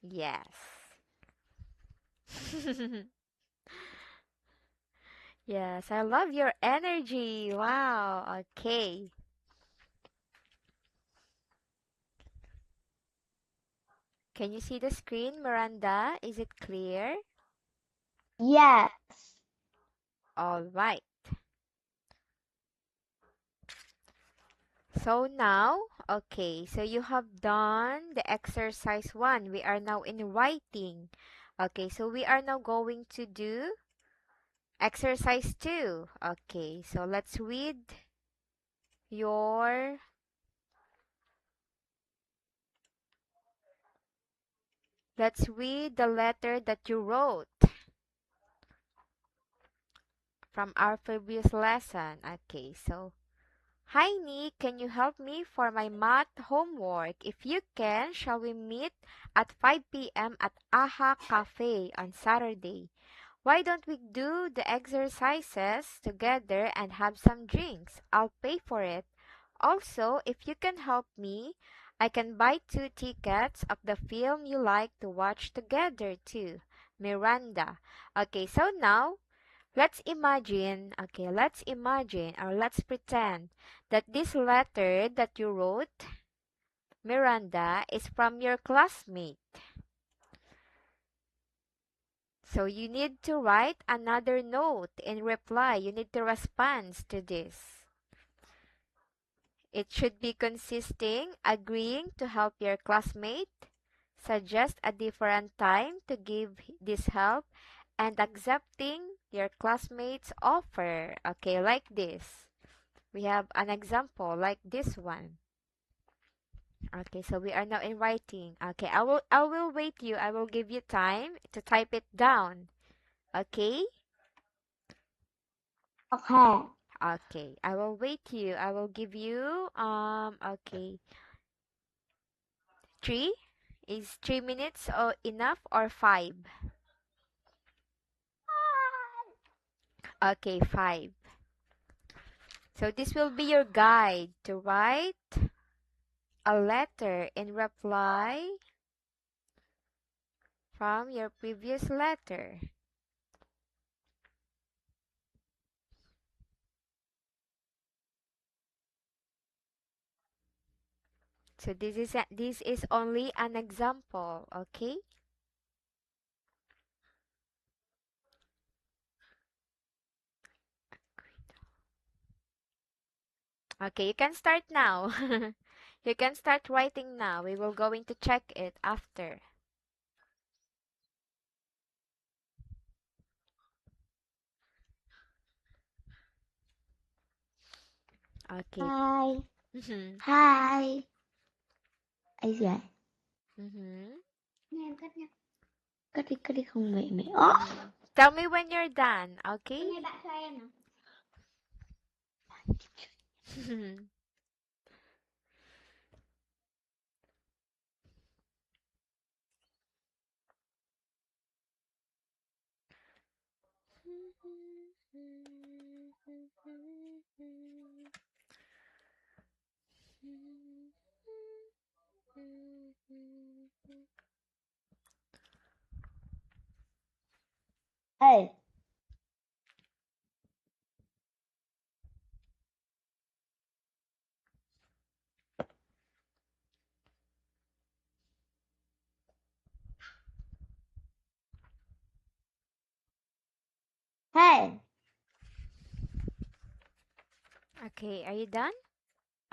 Yes. Yes, I love your energy. Wow. Okay. Can you see the screen, Miranda? Is it clear? Yes. All right. So now, okay, so you have done the exercise 1. We are now in writing. Okay, so we are now going to do exercise 2. Okay, so your let's read the letter that you wrote from our previous lesson. Okay, so hi Nick, can you help me for my math homework? If you can, shall we meet at 5 p.m. at AHA Cafe on Saturday? Why don't we do the exercises together and have some drinks? I'll pay for it. Also, if you can help me, I can buy 2 tickets of the film you like to watch together too. Miranda. Okay, so now let's imagine or let's pretend that this letter that you wrote, Miranda, is from your classmate. So you need to write another note in reply. You need to respond to this. It should be consisting agreeing to help your classmate, suggest a different time to give this help, and accepting your classmate's offer. Okay, like this. We have an example like this one. Okay, so we are now in writing. Okay, I will wait you. I will give you time to type it down. Okay? Okay. Okay, I will wait you. I will give you okay. 3? Is 3 minutes or enough or 5? Okay, 5. So this will be your guide to write a letter in reply from your previous letter. So this is only an example, okay? Okay, you can start now. You can start writing now. We will going to check it after. Okay. Hi. Mhm. Hi. Ấy gì vậy? Mhm. Nghe em cất nha. Cất đi không mẹ mẹ. Mhm. Tell me when you're done, okay? Cái này bạn cho em nào. Ê, hey. Okay, are you done?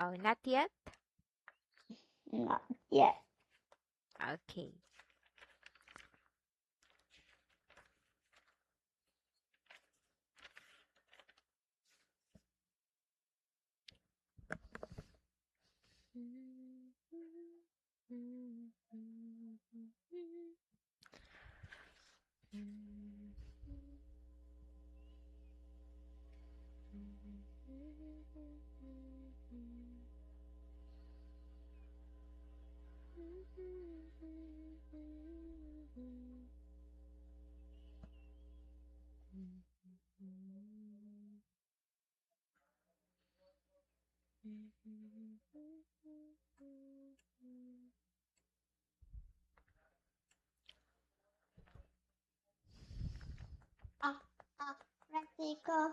Oh, not yet? Not yet. Okay. Gì cơ?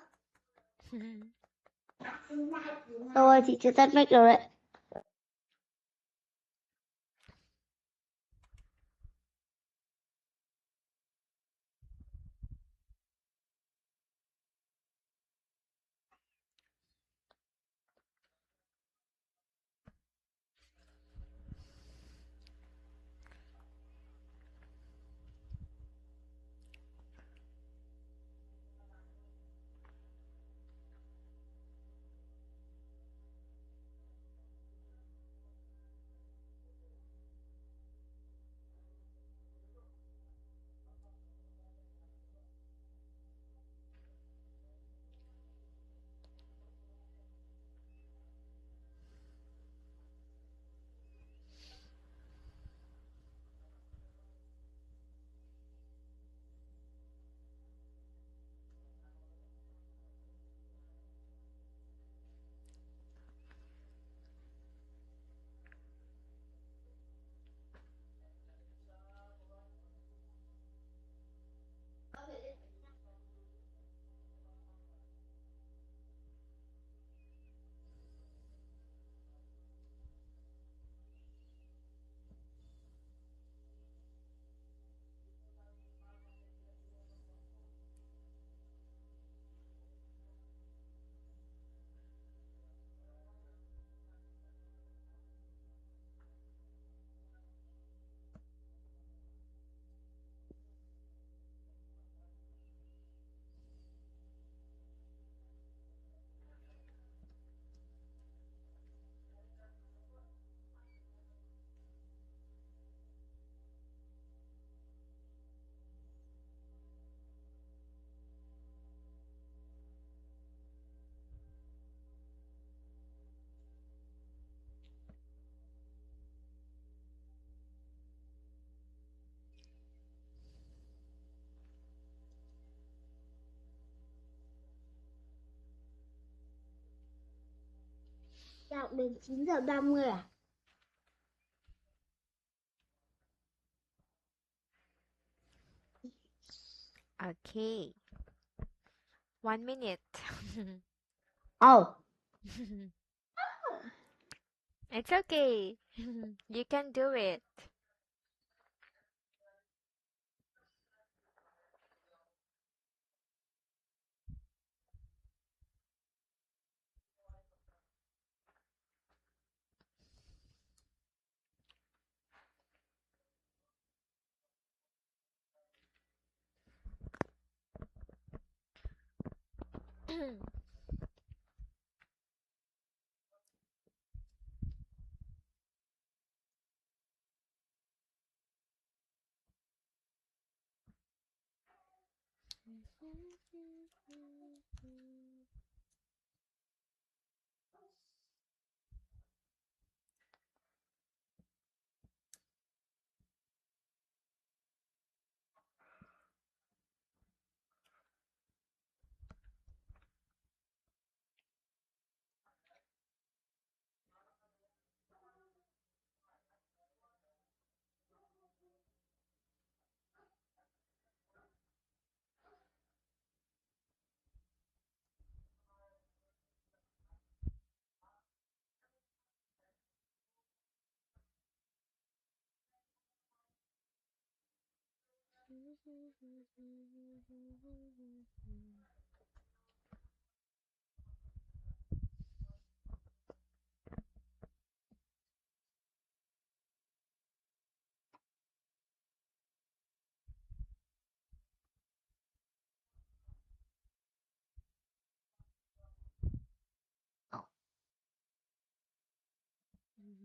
Rồi, chị chưa tắt mic rồi đấy. Học đến 9:30 à? Okay. 1 minute. Oh, It's okay. You can do it.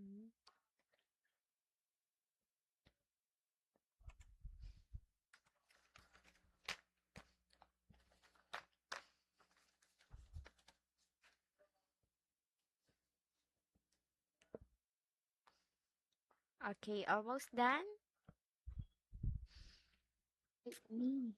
Mhm. Okay, almost done? me.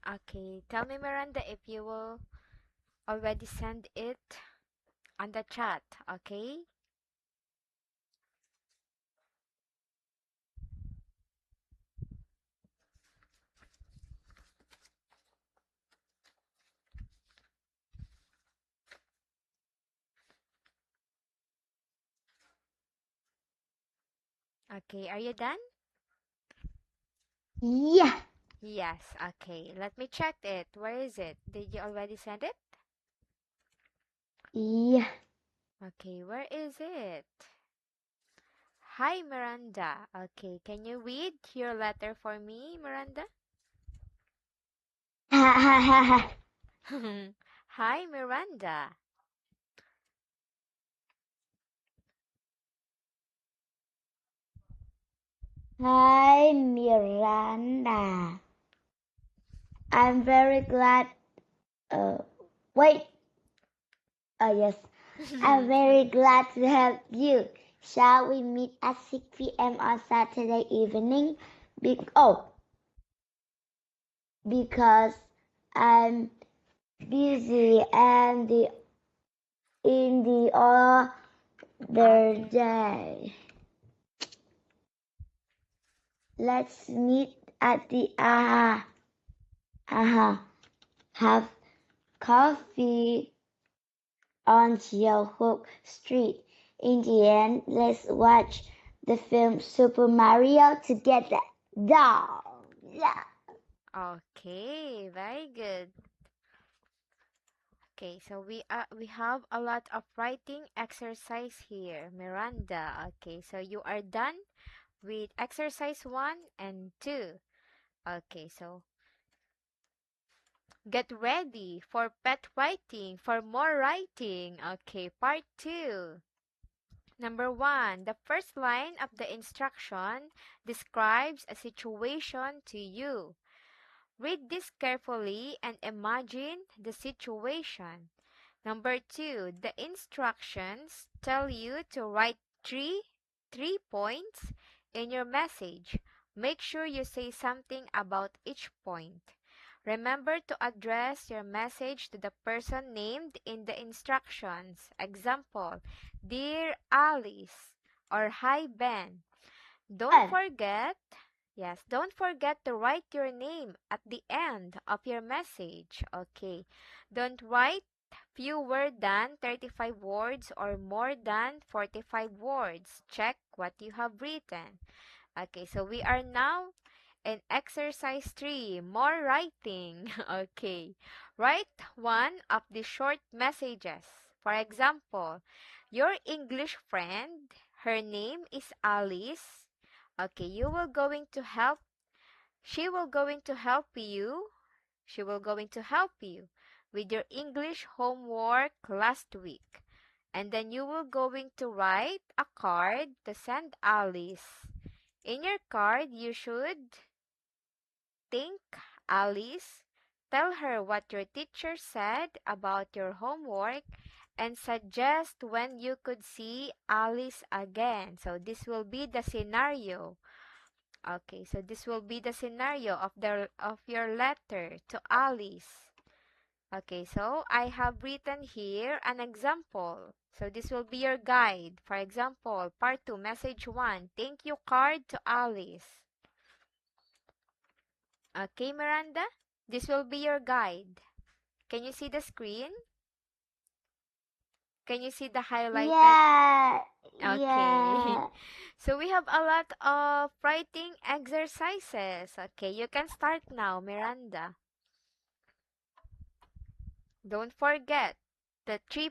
Okay, tell me, Miranda, if you will already send it on the chat, okay? Okay, are you done? Yeah. Yes, okay. Let me check it. Where is it? Did you already send it? Yeah. Okay, where is it? Hi, Miranda. Okay, can you read your letter for me, Miranda? Ha ha ha ha. Hi, Miranda. Hi, Miranda. I'm very glad. Uh, wait. Yes. I'm very glad to have you. Shall we meet at 6 p.m. on Saturday evening? Because I'm busy and in the other Okay. day. Let's meet at the have coffee on Hook Street. In the end, let's watch the film Super Mario together. Yeah. Yeah. Okay, very good. Okay, so we have a lot of writing exercise here, Miranda. Okay, so you are done with exercise 1 and 2. Okay, so get ready for pet writing, for more writing. Okay, part 2. Number 1, the first line of the instruction describes a situation to you. Read this carefully and imagine the situation. Number 2, the instructions tell you to write three points in your message. Make sure you say something about each point. Remember to address your message to the person named in the instructions. Example, Dear Alice or Hi Ben. Don't And forget, yes, don't forget to write your name at the end of your message. Okay. Don't write fewer than 35 words or more than 45 words. Check what you have written. Okay, so we are now in exercise 3, more writing. Okay. Write one of the short messages. For example, your English friend, her name is Alice. Okay, you will going to help. She will going to help you. She will going to help you with your English homework last week. And then you will going to write a card to send Alice. In your card, you should thank Alice, tell her what your teacher said about your homework, and suggest when you could see Alice again. So this will be the scenario. Okay, so this will be the scenario of your letter to Alice. Okay, so I have written here an example. So this will be your guide. For example, part 2, message 1, thank you card to Alice. Okay, Miranda, this will be your guide. Can you see the screen? Can you see the highlighted? yeah. Okay. Yeah. So we have a lot of writing exercises. Okay, you can start now, Miranda. Don't forget the three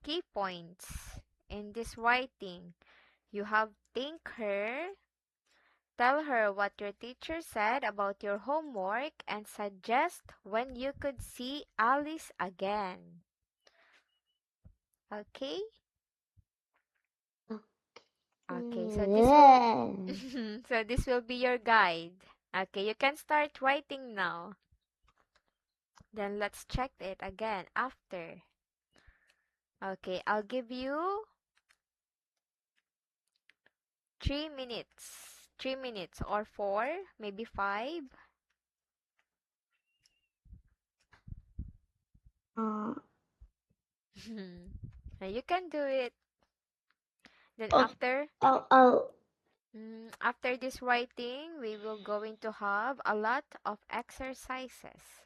key points in this writing. You have thank her, tell her what your teacher said about your homework, and suggest when you could see Alice again. Okay? Okay, so this will Yeah. so this will be your guide. Okay, you can start writing now. Then let's check it again after. Okay, I'll give you 3 minutes. 3 minutes or four, maybe five. Uh, You can do it. Then oh, oh, after this writing, we will going to have a lot of exercises.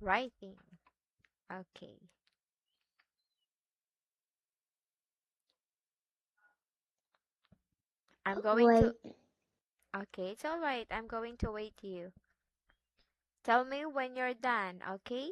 Writing. Okay. I'm going to. wait. Okay, it's all right. I'm going to wait you. Tell me when you're done, okay?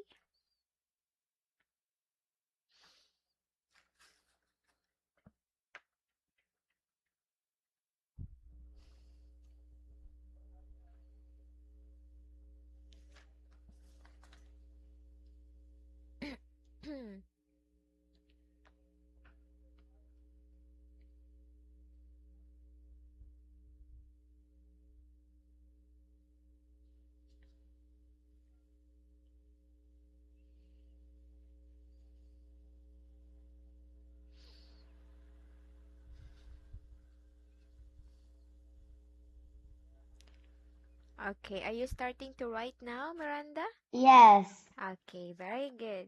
Okay, are you starting to write now, Miranda? Yes. Okay, very good.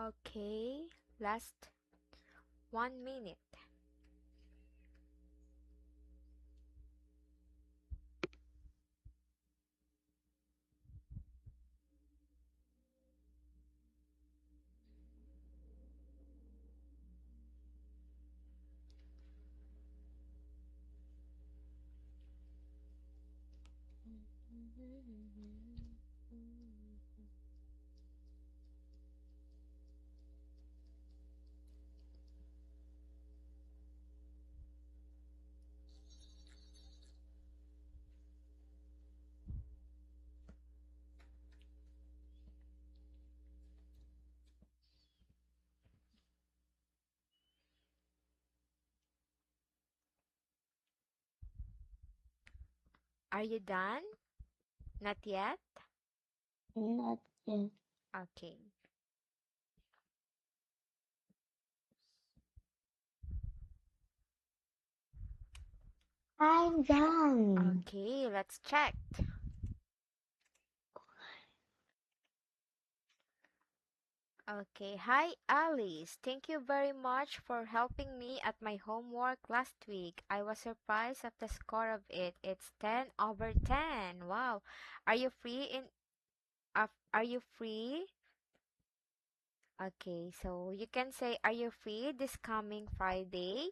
Okay, last 1 minute. Are you done? Not yet? Not yet. Okay. I'm done. Okay, let's check. Okay, hi Alice. Thank you very much for helping me at my homework last week. I was surprised at the score of it. It's 10 over 10. Wow. Are you free are you free? Okay, so you can say are you free this coming Friday?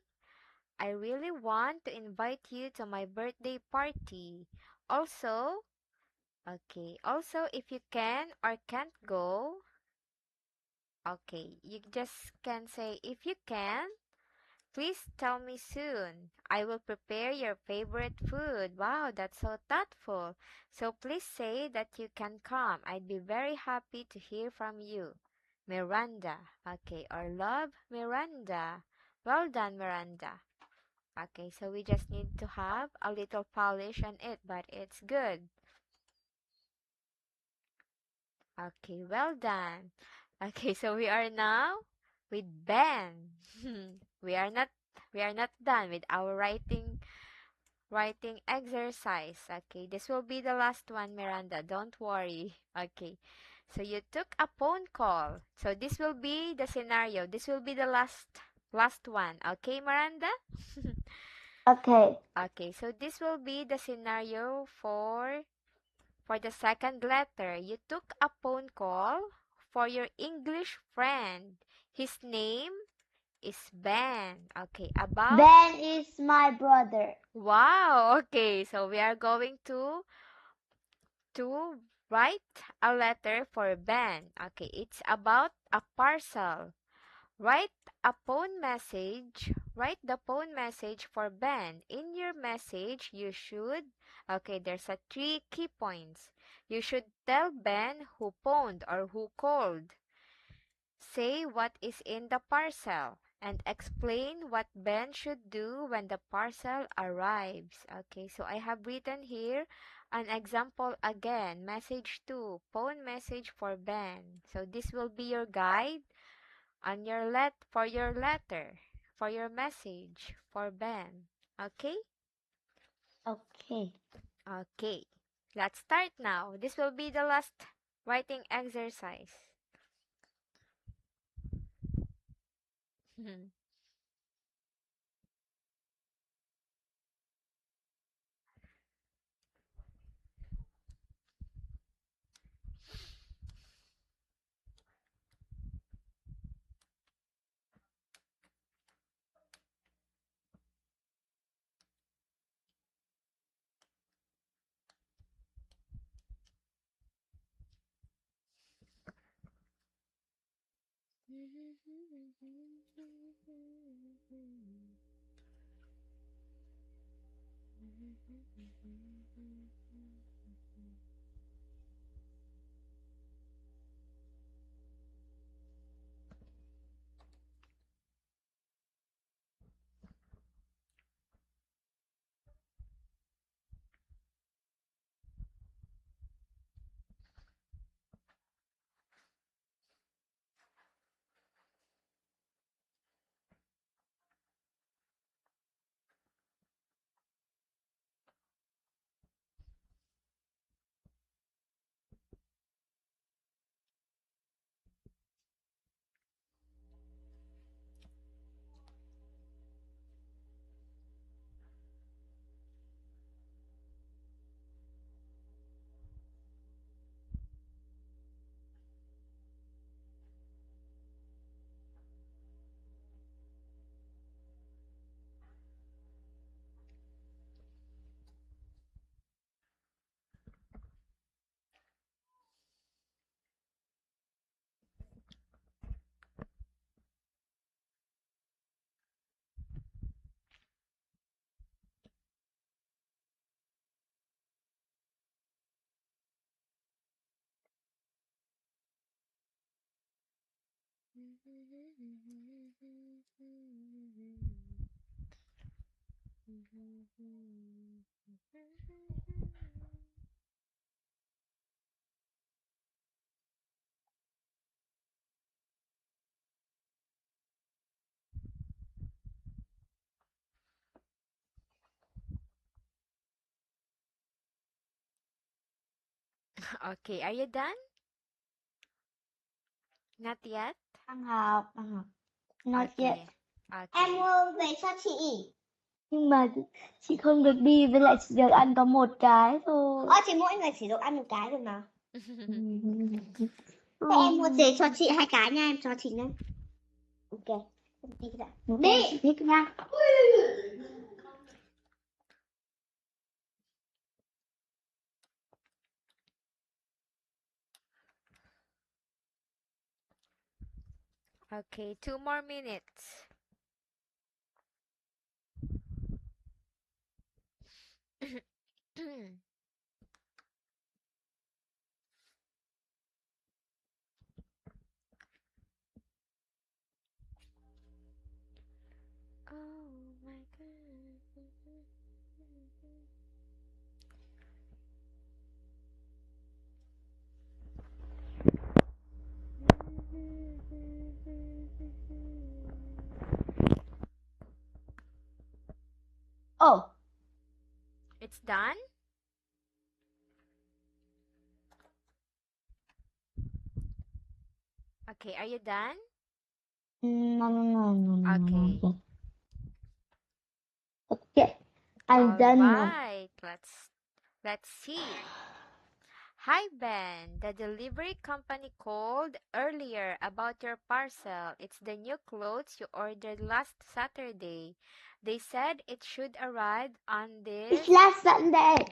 I really want to invite you to my birthday party. Also, okay, also if you can or can't go, okay, you just can say if you can. Please tell me soon. I will prepare your favorite food. Wow, that's so thoughtful. So please say that you can come. I'd be very happy to hear from you. Miranda. Okay, or love Miranda. Well done, Miranda. Okay, so we just need to have a little polish on it, but it's good. Okay, well done. Okay, so we are now with Ben. we are not we are not done with our writing exercise. Okay, this will be the last one, Miranda. Don't worry. Okay. So you took a phone call. So this will be the scenario. This will be the last one. Okay, Miranda? Okay. Okay, so this will be the scenario for the second letter. You took a phone call for your English friend. His name is Ben. Okay, about Ben is my brother. wow. Okay, so we are going to write a letter for Ben. Okay, it's about a parcel. Write a phone message. Write the phone message for Ben. In your message, you should, okay, there's a three key points. You should tell Ben who phoned or who called. Say what is in the parcel and explain what Ben should do when the parcel arrives. Okay, so I have written here an example again. Message 2, phone message for Ben. So this will be your guide on your for your letter, for your message for Ben. Okay? Okay. Okay. Let's start now. This will be the last writing exercise. Okay, are you done? Not yet? Đang học. Not yet. Okay. Em Okay. mua về cho chị. Nhưng mà chị không được đi, với lại chị được ăn có một cái thôi. Chị mỗi người chỉ được ăn một cái thôi mà. Ừ. Thế em mua về cho chị 2 cái nha, em cho chị nhé. Ok. Đi đã. Đi. Chị thích nha. Okay, 2 more minutes. Oh my god. Oh. It's done? Okay, are you done? No. Okay. Okay. I'm done now. Alright, let's see. Hi Ben, the delivery company called earlier about your parcel. It's the new clothes you ordered last Saturday. They said it should arrive on this. It's last Sunday.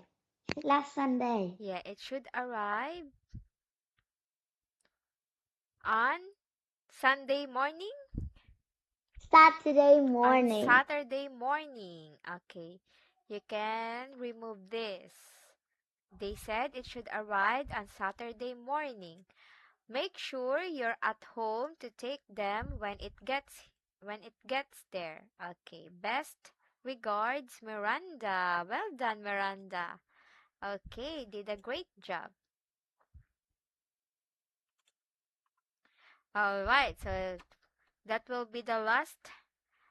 Last Sunday. Yeah, it should arrive on Sunday morning? Saturday On morning. Saturday morning. Okay. You can remove this. They said it should arrive on Saturday morning. Make sure you're at home to take them when it gets there. Okay. Best regards, Miranda. Well done, Miranda. Okay, did a great job. All right. So that will be the last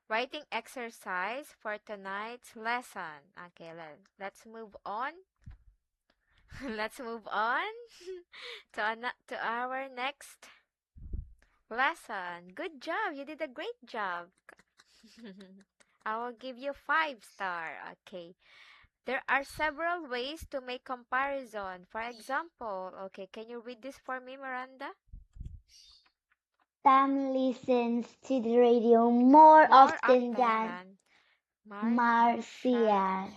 writing exercise for tonight's lesson. Okay, let's move on. Let's move on to our next lesson. Good job. You did a great job. I will give you 5 star. Okay. There are several ways to make comparison. For example, okay, can you read this for me, Miranda? Sam listens to the radio more often than Marcia.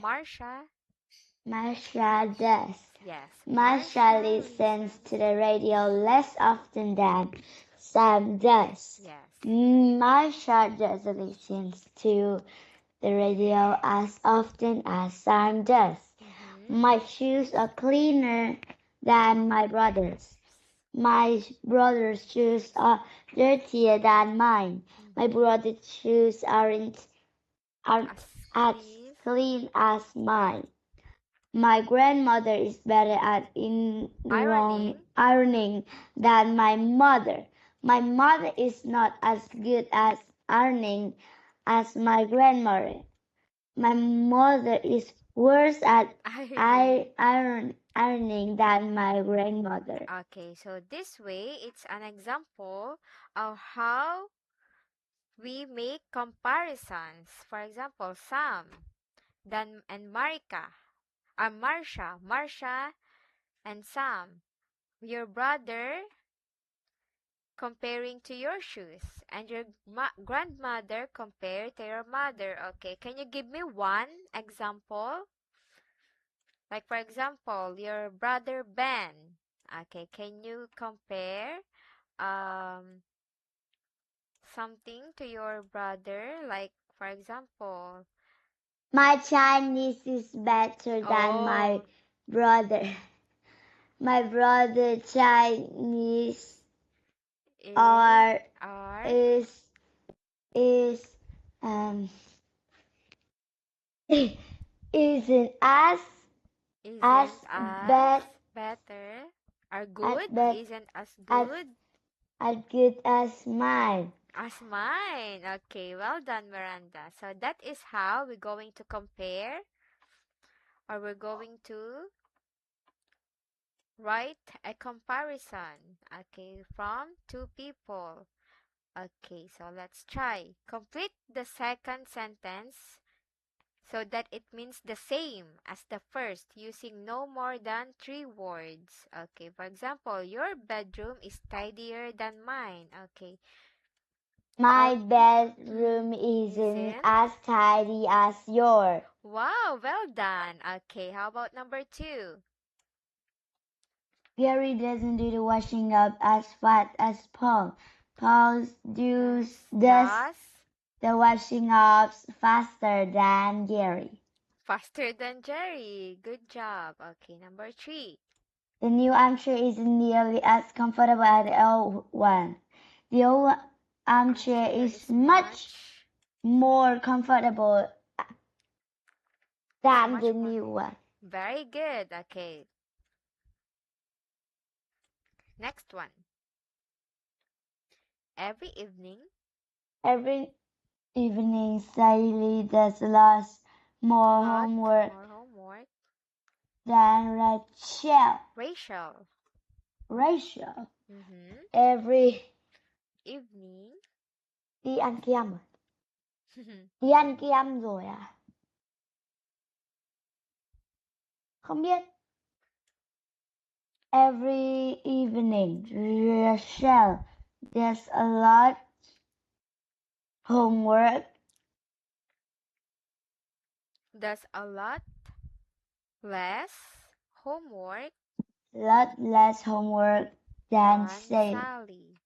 Marsha does. Yes. Marsha listens to the radio less often than Sam does. Yes. Marsha doesn't listen to the radio as often as Sam does. My shoes are cleaner than my brother's. My brother's shoes are dirtier than mine. My brother's shoes aren't as clean as mine. My grandmother is better at ironing than my mother. My mother is not as good at ironing as my grandmother. My mother is worse at ironing than my grandmother. Okay, so this way it's an example of how we make comparisons. For example, Sam and Marsha and Sam, your brother comparing to your shoes, and your grandmother compared to your mother. Okay, can you give me one example? Like for example, your brother Ben. Okay, can you compare something to your brother? Like for example, My Chinese is better than my brother. My brother Chinese are are is isn't as isn't bad as better, are as good, bad isn't as as good as good as mine. as mine. Okay, well done, Miranda. So that is how we're going to compare, or we're going to write a comparison, okay, from two people. Okay, so let's try. Complete the second sentence so that it means the same as the first, using no more than three words. Okay, for example, your bedroom is tidier than mine. Okay, My well, bedroom isn't isn't? as tidy as yours. Wow, well done. Okay, how about number two? Gary doesn't do the washing up as fast as Paul. Paul does Does the washing up faster than Gary. faster than Jerry. Good job. Okay, number three. The new armchair isn't nearly as comfortable as the old one. The old armchair Armchair is is much more comfortable than much the more. new one. Very good. Okay, next one. Every evening, Every evening, Sally does lots more lot homework more homework. than Rachel. Rachel. Mm-hmm. Every Evening. đi ăn kem rồi. Đi ăn kem rồi à? Không biết. Every evening, Rachel does a lot homework Does a less homework lot less homework than than Sally. Sally.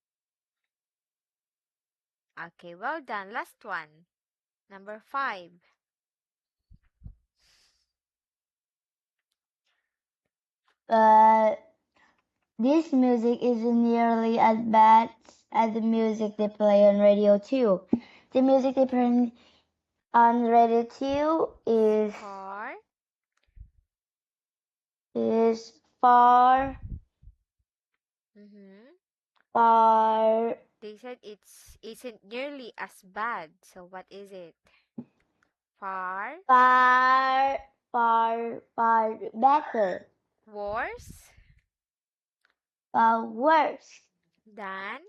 Okay, well done. Last one. Number five. But this music isn't nearly as bad as the music they play on radio too. The music they play on radio too is far Mm-hmm. far They said it's isn't nearly as bad. So what is it? Far far better, worse far worse than.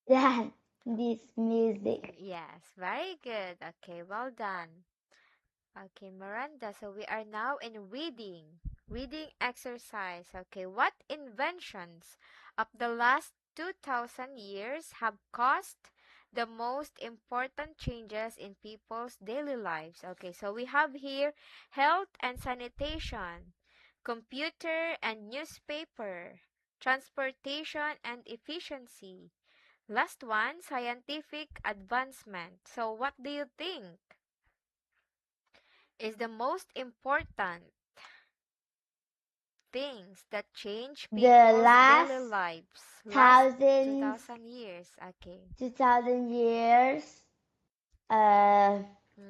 than this music. Yes, very good. Okay, well done. Okay, Miranda, so we are now in reading exercise. Okay, what inventions of the last 2000 years have caused the most important changes in people's daily lives? Okay, so we have here health and sanitation, computer and newspaper, transportation and efficiency. Last one, scientific advancement. So what do you think is the most important things that change The people's daily last lives last thousands 2000 years? Okay. 2000 years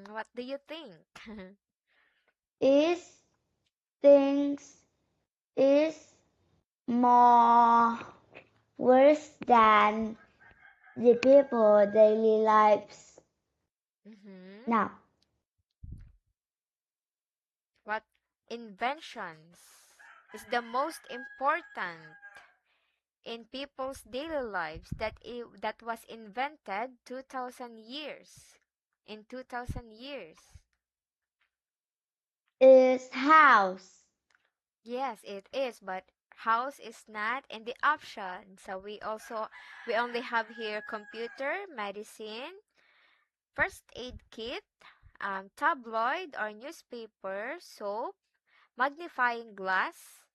What do you think? is things is more worse than the people daily lives Mm-hmm. now. What inventions is the most important in people's daily lives that was invented 2000 years in 2000 years? Is house. Yes, it is, but house is not in the option. So we only have here computer, medicine, first aid kit, tabloid or newspaper, soap, magnifying glass,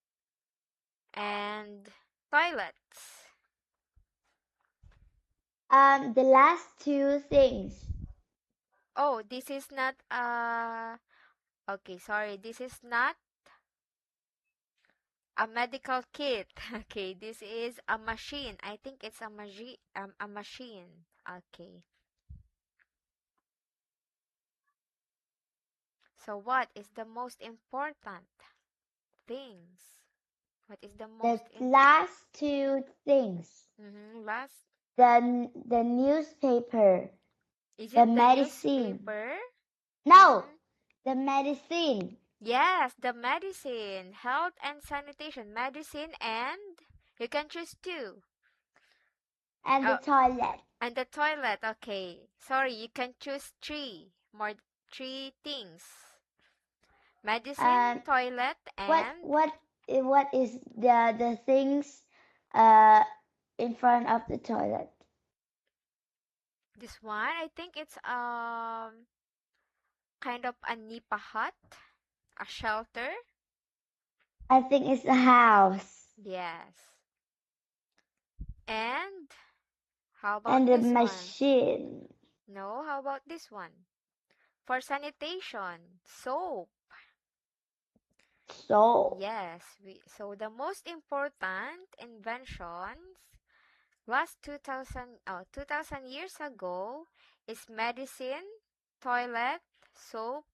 and toilets. The last two things. Oh, this is not okay, sorry. This is not A medical kit. Okay, this is a machine. I think it's a machine. Okay. So what is the most important things? What is the The most last two things. last? The newspaper. Is The it the medicine. newspaper? No, the medicine. Yes, the medicine, health and sanitation, medicine, and you can choose two. And the Oh, toilet. and the toilet. Okay. Sorry, you can choose three things. Medicine, toilet, and What is the things in front of the toilet? this one. I think it's kind of a nipa hut, a shelter. I think it's a house. Yes. And how about And the this one? machine. No, how about this one? For sanitation, soap. So Yes, so the most important inventions last 2000 years ago is medicine, toilet, soap,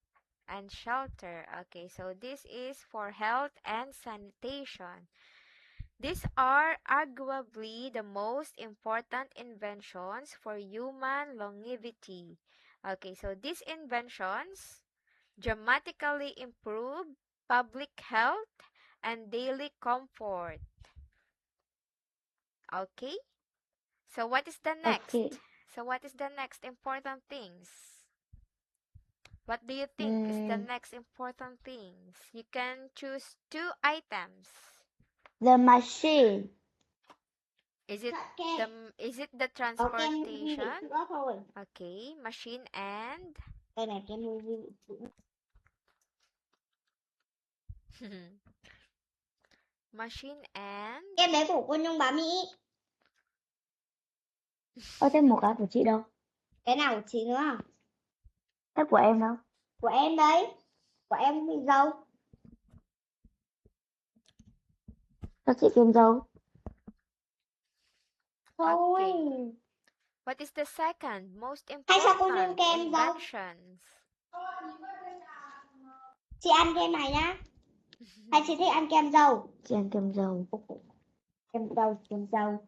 and shelter. Okay, so this is for health and sanitation. These are arguably the most important inventions for human longevity. Okay, so these inventions dramatically improve public health and daily comfort. Okay? So what is the next? okay. So what is the next important things? What do you think is the next important things? You can choose two items. The machine. Is it the transportation? Okay, machine and Đây này kem machine and Kem đấy của cô Nhung bà Mỹ. Thế một cái của chị đâu? Cái nào của chị nữa à? Thế của em đâu? Của em đấy. Của em bị dâu. Cho chị kim dâu. Thôi. Okay. What is the second most Hay sao cô Nhung important kem dâu? inventions? Chị ăn kem này nhá. Hay chị thích ăn kem dâu? Chị ăn kem dâu. Kem dâu, kem dâu.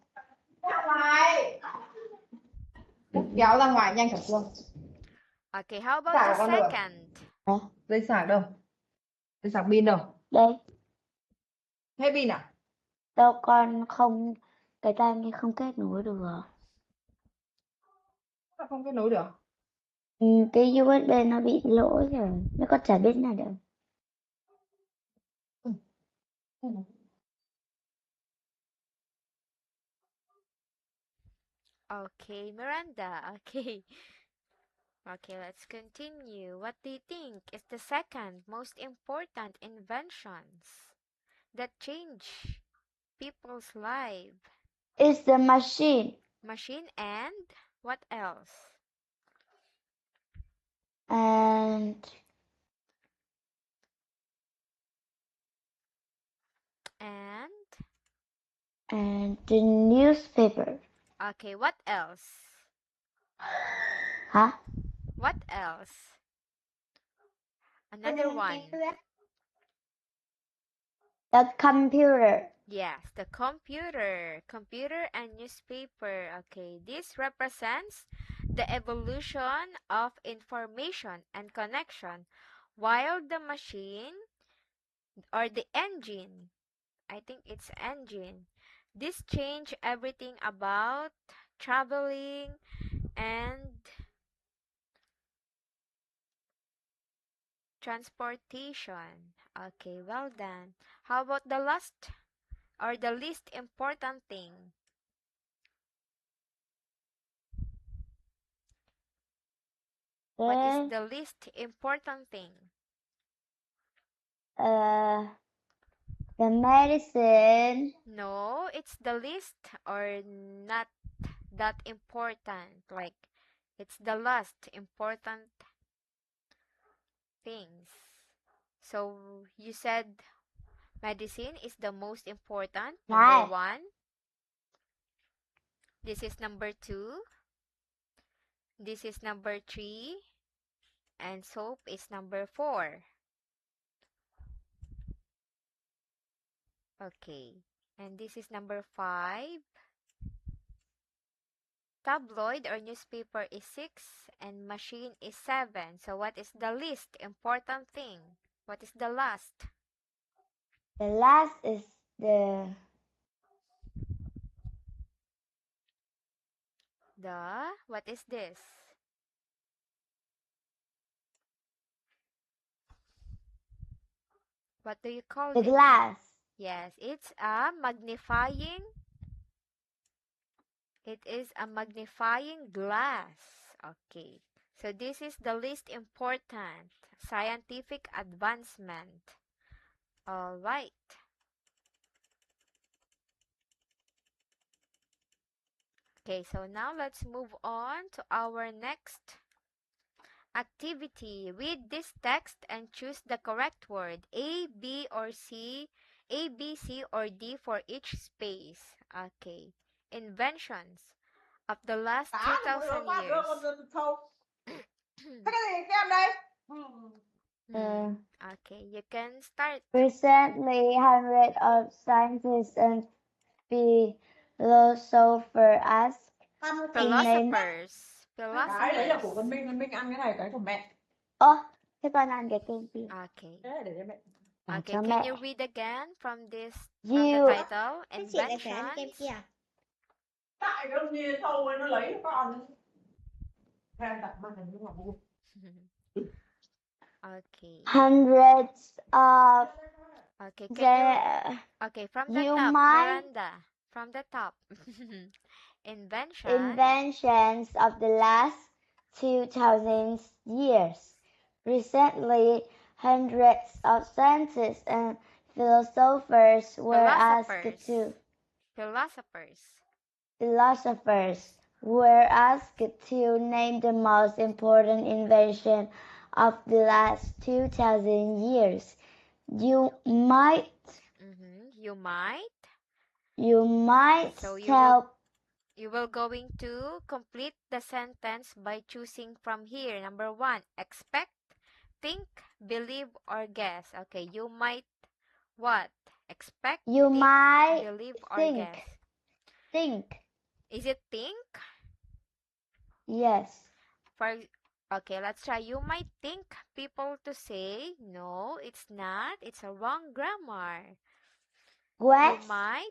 Kéo ra ngoài nhanh cả luôn. Okay, how about Xả the con lửa. second? Dây sạc đâu? Dây sạc pin đâu? Đây. Hết pin à? Đâu con không, cái tai nghe không kết nối được. Sao không kết nối được? Cái USB nó bị lỗi rồi. Nó con chả biết nào được. Okay, Miranda. Okay. Okay, let's continue. What do you think is the second most important inventions that change people's life? It's the machine. Machine and what else? And the newspaper. Okay, what else? Hả? What else? Another one. The computer. Yes, the computer. Computer and newspaper. Okay, this represents the evolution of information and connection, while the machine or the engine, I think it's engine, this changed everything about traveling and transportation. Okay, well done. How about the last or the least important thing? What is the least important thing? The medicine. No, it's the least or not that important. Like, it's the last important things. So, you said Medicine is the most important. Này. Number 1. This is number 2. This is number 3. And soap is number 4. Okay. And this is number 5. Tabloid or newspaper is 6 and machine is 7. So what is the least important thing? What is the last? The last is the What is this? What do you call the this? glass. Yes, it's a magnifying. It is a magnifying glass. Okay. So this is the least important scientific advancement. All right. Okay, so now let's move on to our next activity. Read this text and choose the correct word. A, B, or C. A, B, C, or D for each space. Okay. Inventions of the last 2,000 years. Thế cái gì xem đây? Okay, you can start. Recently, hundreds of scientists and philosophers asked Philosophers. Cái đấy là của Philosophers. Văn Minh ăn cái này cái của mẹ. Thế con ăn cái kia. Okay. Thế là để cho mẹ. Okay, cho can mẹ. you read again from the You title? Cái chị lại phải ăn kem Inventions. kia. Tại cái gì thâu ấy nó lấy nó ăn. Thêm đặt màn hình nó ngủ. Okay. hundreds of Okay, the from the you top, might- Miranda. From the top. inventions of the last 2,000 years. Recently, hundreds of scientists and philosophers were asked to name the most important invention of the last 2,000 years. You might So tell you will going to complete the sentence by choosing from here. Number 1, expect, think, believe, or guess. Okay, you might what? Expect, you think, might believe, or think. guess. Think. Is it think? Yes. Okay, let's try. You might think people to say, no, it's not. It's a wrong grammar. What? You might.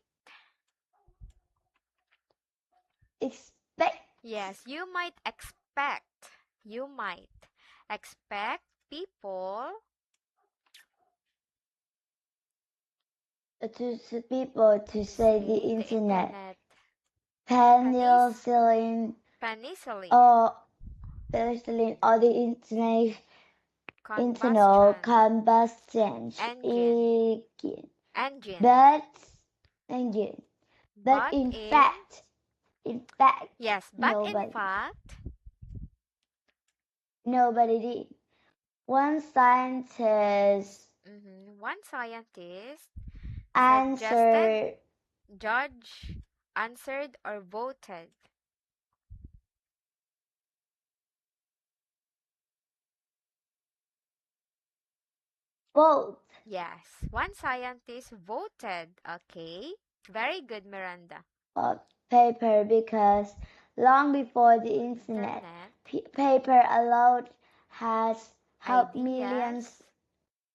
Expect. Yes, you might expect. You might expect people to say the internet. Penicillin. Penicillin or the internal combustion engine. But in fact, yes, but in fact, nobody did. One scientist answered, judge, answered, or voted. Vote. Yes, one scientist voted. Okay, very good, Miranda. Paper, because long before the internet. Paper alone has helped millions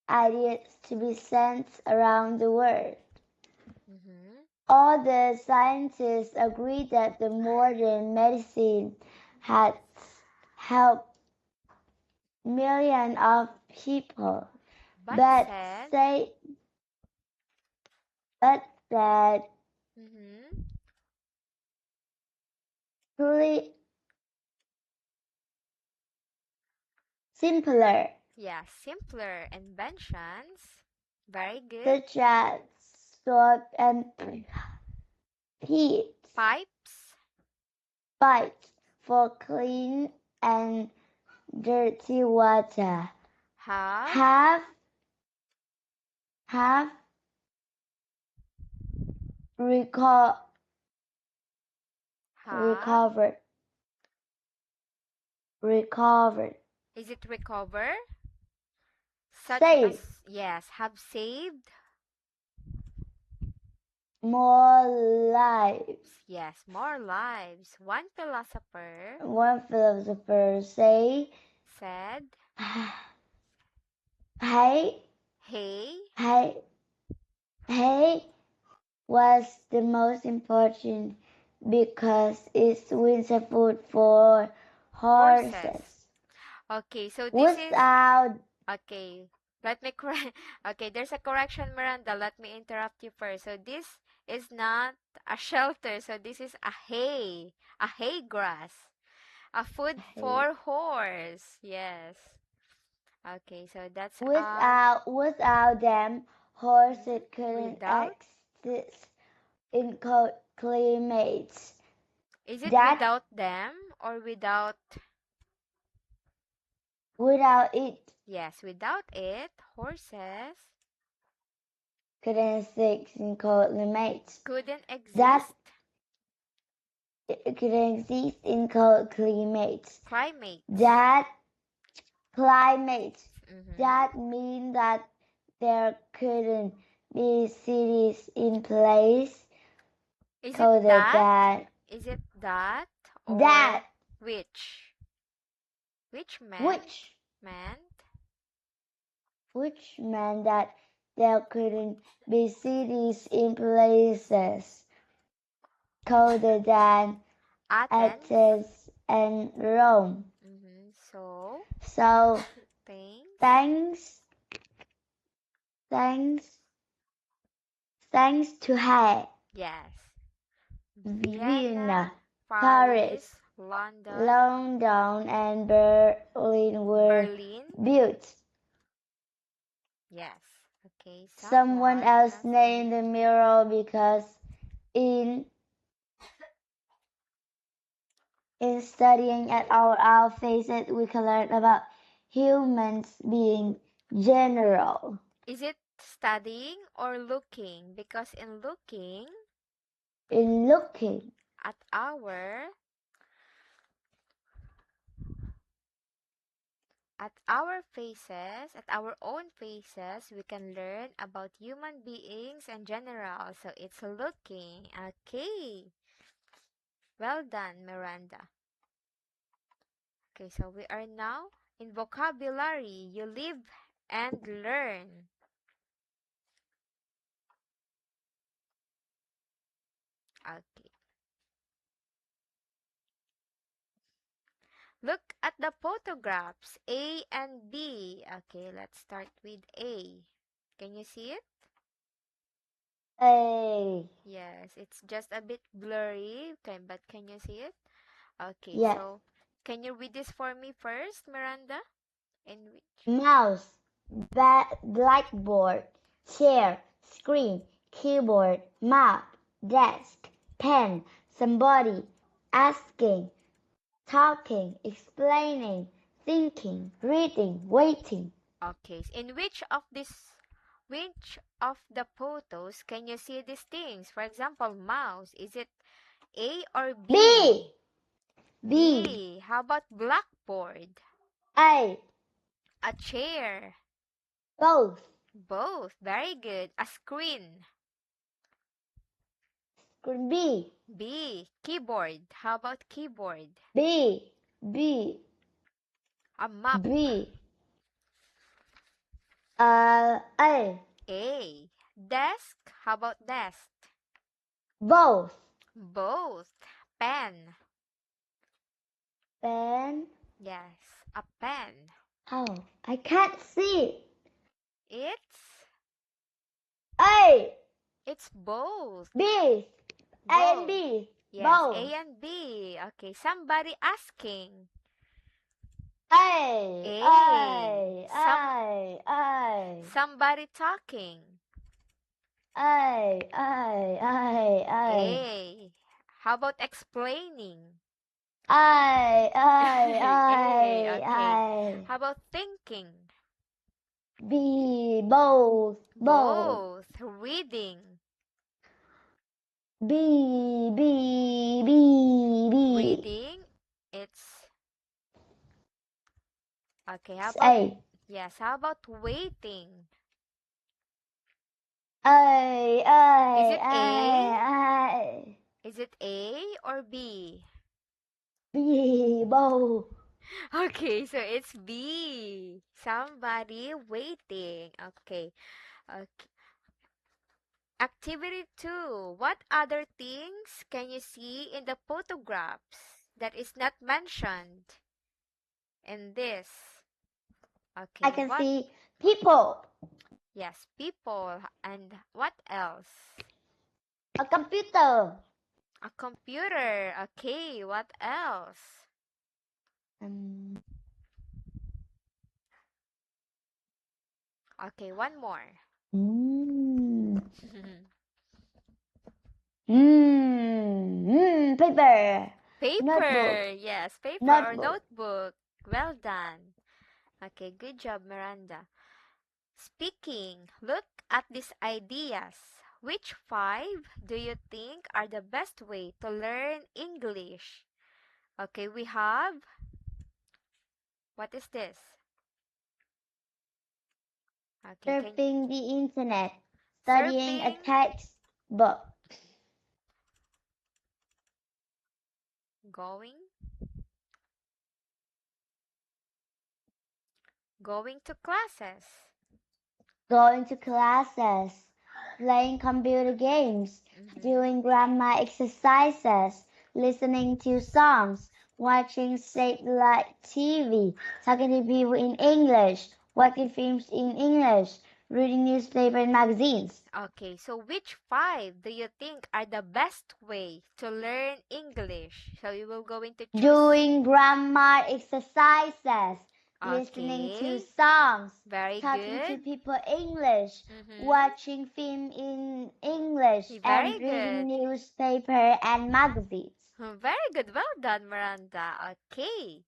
ideas to be sent around the world. All the scientists agree that the modern medicine has helped millions of people, but that simpler. Yeah, simpler inventions. Very good. Such as soap and pipes for clean and dirty water have recovered. Is it recover? Such Save. as, yes, have saved. More lives. Yes, more lives. One philosopher said, hey was the most important because it's winter food for horses. Okay, so this Without okay. Let me correct. Okay, there's a correction, Miranda. Let me interrupt you first. So this is not a shelter. So this is a hay grass, a food for horse. Yes. Okay, so that's without them, horses couldn't without. exist in cold climates. Is it That without them or without? without it Yes, without it, horses couldn't exist in cold climates. couldn't exist. That it couldn't exist in cold climates. That That means that there couldn't be cities in place Is colder it that? than Is it that? Or that. which? Which meant? Which meant that there couldn't be cities in places colder than Athens and Rome. So thanks to her. Yes. Vienna, Paris, London, and Berlin were built. Yes. Okay. Someone else named the mirror because in studying at our faces, we can learn about humans being general. Is it studying or looking? Because in looking at our faces, at our own faces, we can learn about human beings in general. So it's looking. Okay. Well done, Miranda. Okay, so we are now in vocabulary. You live and learn. Okay. Look at the photographs, A and B. Okay, let's start with A. Can you see it? A. Yes, it's just a bit blurry, okay, but can you see it? Okay, yes. So can you read this for me first, Miranda? In which? Mouse, blackboard, chair, screen, keyboard, map, desk, pen, somebody, asking, talking, explaining, thinking, reading, waiting. Okay, in which of the photos can you see these things? For example, mouse, is it A or B? B. How about blackboard? A. A chair? Both. Very good. A screen? Screen B. B. Keyboard? How about keyboard? B. A map? B. A. A. Desk? How about desk? Both. Pen? Pen? Yes, a pen. Oh, I can't see. It's A. It's both. B. A and B. Yes, both. A and B. Okay, somebody asking. A. Somebody talking. A. How about explaining? Okay. How about thinking? B. Both. Reading. B, B, B, B. Reading, it's okay. How It's about A. yes? How about waiting? A, Is A, it A? A, Is it A or B? B, bow. Okay, so it's B. Somebody waiting. Okay. Okay. Activity 2. What other things can you see in the photographs that is not mentioned in this? I Okay, can what? see people, Yes, people. And what else? a computer, A computer. Okay, what else? um, Okay, one more. mm, paper, notebook, Paper. Yes, paper or notebook. notebook. Well done. Okay, good job, Miranda. Speaking, look at these ideas. Which five do you think are the best way to learn English? Okay, we have, what is this? Okay, can Surfing the internet, studying a surfing, textbook, going, going to classes, going to classes, playing computer games, doing grammar exercises, listening to songs, watching satellite TV, talking to people in English, watching films in English, reading newspaper and magazines. Okay, so which five do you think are the best way to learn English? So you will going to choose. Doing grammar exercises, listening to Okay, songs, very talking to good. people English, watching film in English, Very and reading good. newspaper and magazines. Very good. Well done, Miranda. Okay.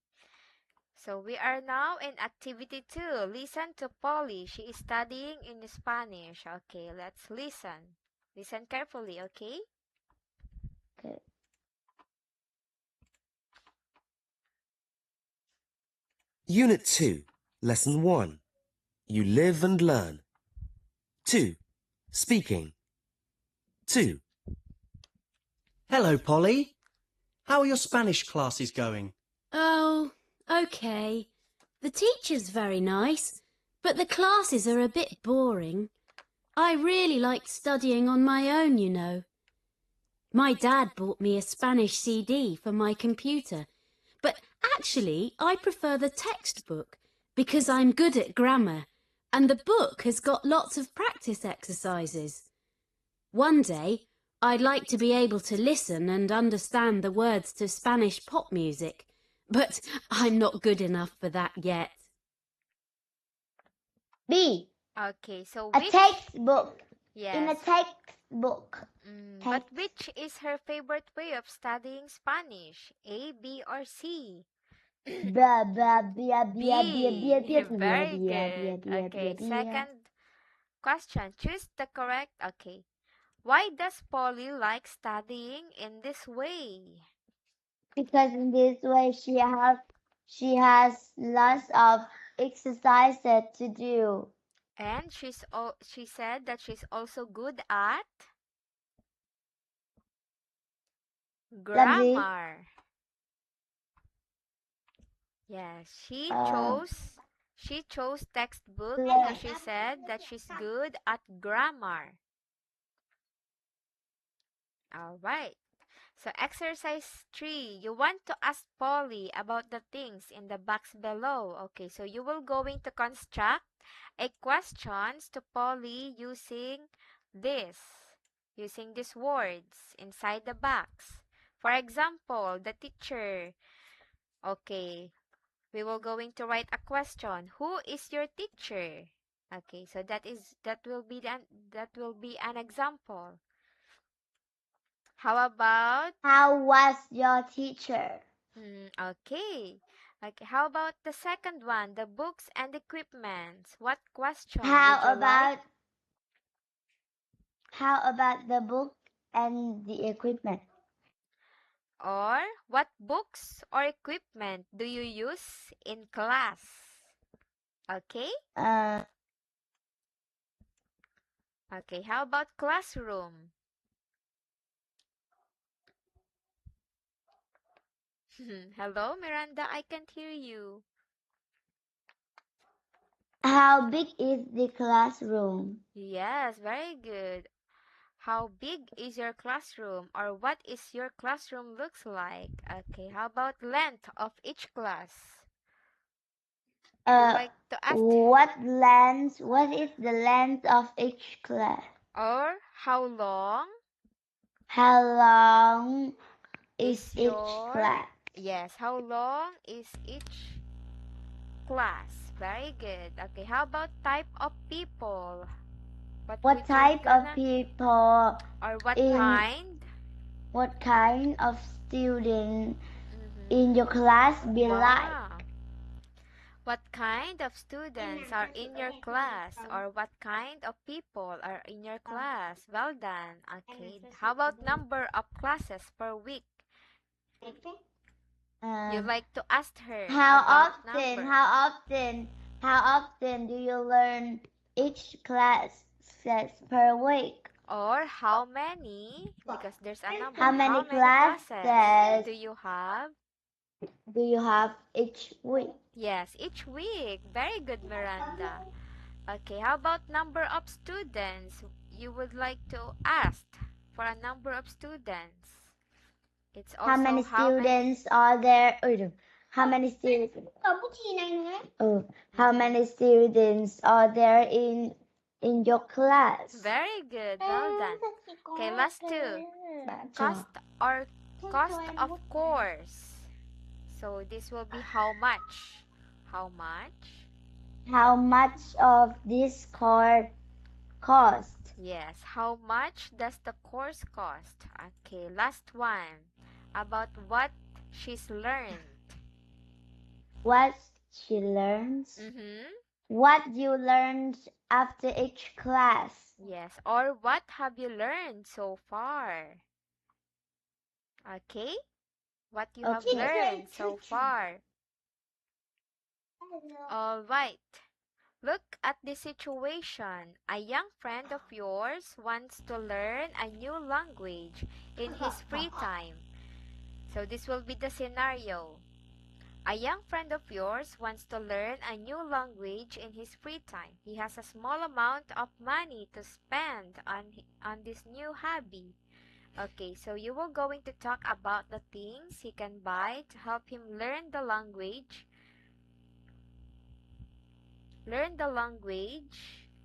So we are now in activity 2. Listen to Polly. She is studying in Spanish. Okay, let's listen. Listen carefully, okay? Okay. Unit 2, Lesson 1. You live and learn. 2. Speaking. 2. Hello, Polly. How are your Spanish classes going? Oh, okay. The teacher's very nice, but the classes are a bit boring. I really like studying on my own, you know. My dad bought me a Spanish CD for my computer, but actually I prefer the textbook because I'm good at grammar and the book has got lots of practice exercises. One day, I'd like to be able to listen and understand the words to Spanish pop music, but I'm not good enough for that yet. B. Okay, so A which? textbook. In a Yes. textbook. But which is her favorite way of studying Spanish? A, B, or C? Blah, blah, blah, blah, blah, blah, B. blah, Very blah, good. blah, Okay, blah. second question. Choose the correct. Okay. Why does Polly like studying in this way? Because in this way she has lots of exercises to do. And she said that she's also good at Làm grammar. Yes, Uh, she chose textbook le- because she said that she's good at grammar. All right. So exercise 3, you want to ask Polly about the things in the box below. Okay, so you will going to construct a questions to Polly using these words inside the box. For example, the teacher. Okay, we will going to write a question. Who is your teacher? Okay, so that will be an example. How about how was your teacher? okay. Okay, how about the second one, the books and equipment? What question would How you like? about the book and the equipment. Or what books or equipment do you use in class? Okay? Uh, Okay, how about classroom? Hello, Miranda, I can't hear you. how big is the classroom? Yes, very good. How big is your classroom or what is your classroom looks like? Okay, how about length of each class? Do you like to ask? What is the length of each class? Or how long How long is is each your class? Yes, how long is each class? Very good. Okay, how about type of people? What What would you type of gonna people or what in kind? what kind of student Mhm. in your class be like? Wow. What kind of students are in your class or what kind of people are in your class? Well done. Okay. How about number of classes per week? You like to ask her about number. How often do you learn each class per week? Or how many? Because there's a number. How many classes do classes you have? do you have each week? Yes, each week. Very good, Miranda. Okay, how about number of students? You would like to ask for a number of students. It's also How many how many. students are there? How many students? How many students are there in your class? Very good. Well done. Okay, last two. Cost or cost of course. So this will be how much? How much? How much of this course cost? Yes, how much does the course cost? Okay, last one. About what she's learned. What she learns? Mm-hmm. What you learned after each class? Yes, or what have you learned so far? Okay, what you have Okay. learned so far. All right. Look at the situation. A young friend of yours wants to learn a new language in his free time. So this will be the scenario. A young friend of yours wants to learn a new language in his free time. He has a small amount of money to spend on this new hobby. Okay, so you will going to talk about the things he can buy to help him learn the language,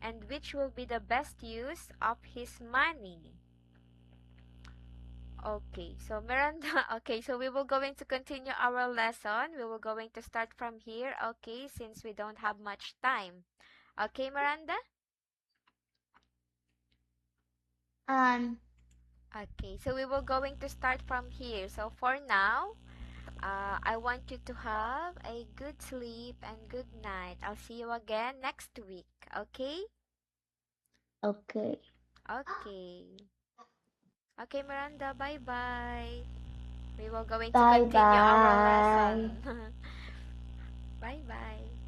and which will be the best use of his money. Okay, so Miranda, okay, so we will going to continue our lesson. We will going to start from here, okay, since we don't have much time. Okay, Miranda? Okay, so we will going to start from here. So for now, I want you to have a good sleep and good night. I'll see you again next week, okay? Okay. Okay. Okay, Miranda, bye-bye. We will going to Bye continue our bye. lesson. Bye-bye.